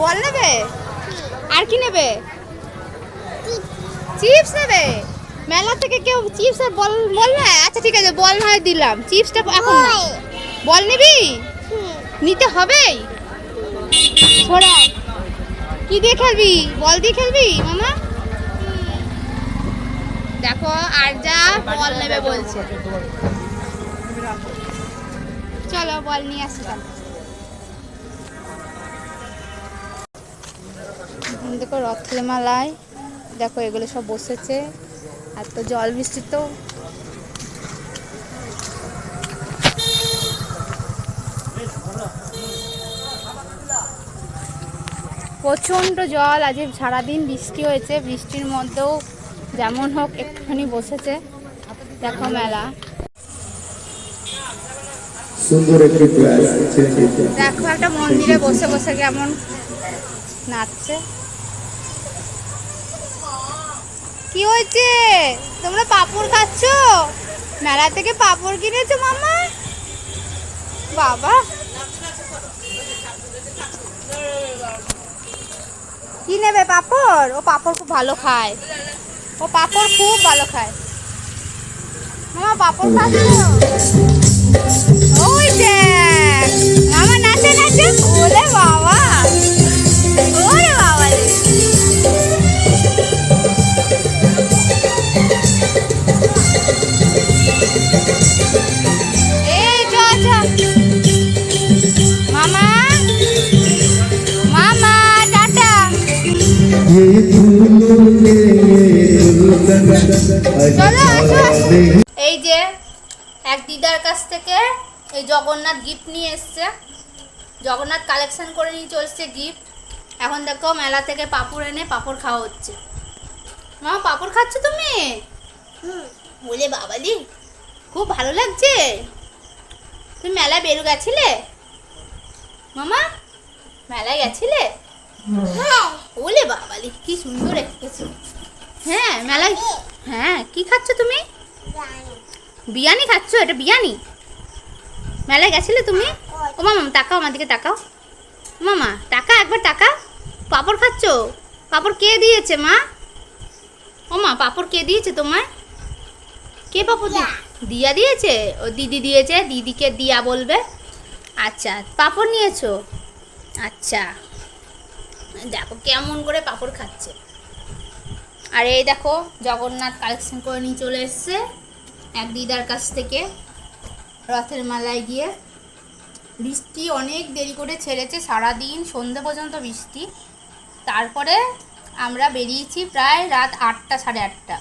বল নেবে? আর কি নেবে? চিপস নেবে? মেলা থেকে কেউ চিপস আর বল বল না? আচ্ছা ঠিক আছে, বল নয় দিলাম, চিপসটা এখন না। বল নিবি? নিতে হবেই। ছোড়া, কি দিয়ে খেলবি? বল দিয়ে খেলবি মামা? দেখো আর যা বল নেবে বলছে। চলো বল নিয়ে আসলাম। দেখো রথের মেলায় দেখো এগুলো সব বসেছে। আর তো জল বৃষ্টি তো প্রচণ্ড জল। আজ সারাদিন বৃষ্টি হয়েছে, বৃষ্টির মধ্যেও যেমন হোক একটুখানি বসেছে। দেখো মেলা, দেখো একটা মন্দিরে বসে বসে কেমন নাচছে। কি হয়েছে? তোমরা পাঁপড় খাচ্ছ? মেলা থেকে পাঁপড় কিনেছো মামা? বাবা, কি নেবে? পাঁপড়? ও পাঁপড় খুব ভালো খায়, ও পাঁপড় খুব ভালো খায়। মামা পাঁপড় খাচ্ছ? ওই দেখ মামা নাচে নাচে। ওরে বাবা, ওরে বাবা রে। এই মামা, মামা টাটা। এই যে এক দিদার কাছ থেকে এই জগন্নাথ গিফট নিয়ে এসছে, জগন্নাথ কালেকশন করে নিয়ে চলছে গিফট। এখন দেখো মেলা থেকে পাঁপড় এনে পাঁপড় খাওয়া হচ্ছে। মামা পাঁপড় খাচ্ছ তুমি? বলে বাবালি, খুব ভালো লাগছে। তুমি মেলায় বেরু গেছিলে মামা? মেলায় গেছিলে? ওলে বাবালি, কি সুন্দর রেখেছো। হ্যাঁ মেলায়। হ্যাঁ, কি খাচ্ছ তুমি? বিরিয়ানি খাচ্ছ? এটা বিরিয়ানি? মেলায় গেছিলে তুমি? ও মামা তাকাও, আমার দিকে তাকাও। মামা টাকা, একবার টাকা। পাঁপড় খাচ্ছ? পাঁপড় কে দিয়েছে মা? ও মা পাঁপড় কে দিয়েছে তোমায়? কে পাঁপড় দিয়া দিয়েছে? ও দিদি দিয়েছে, দিদিকে দিয়া বলবে। আচ্ছা পাঁপড় নিয়েছো? আচ্ছা, দেখো কেমন করে পাঁপড় খাচ্ছে। আর এই দেখো জগন্নাথ কালেকশন করে নিয়ে চলে এসছে এক দিদার কাছ থেকে রথের মেলায় গিয়ে। বৃষ্টি অনেক দেরি করে ছেড়েছে, সারাদিন সন্ধ্যে পর্যন্ত বৃষ্টি। তারপরে আমরা বেরিয়েছি প্রায় রাত 8টা, সাড়ে 8টা।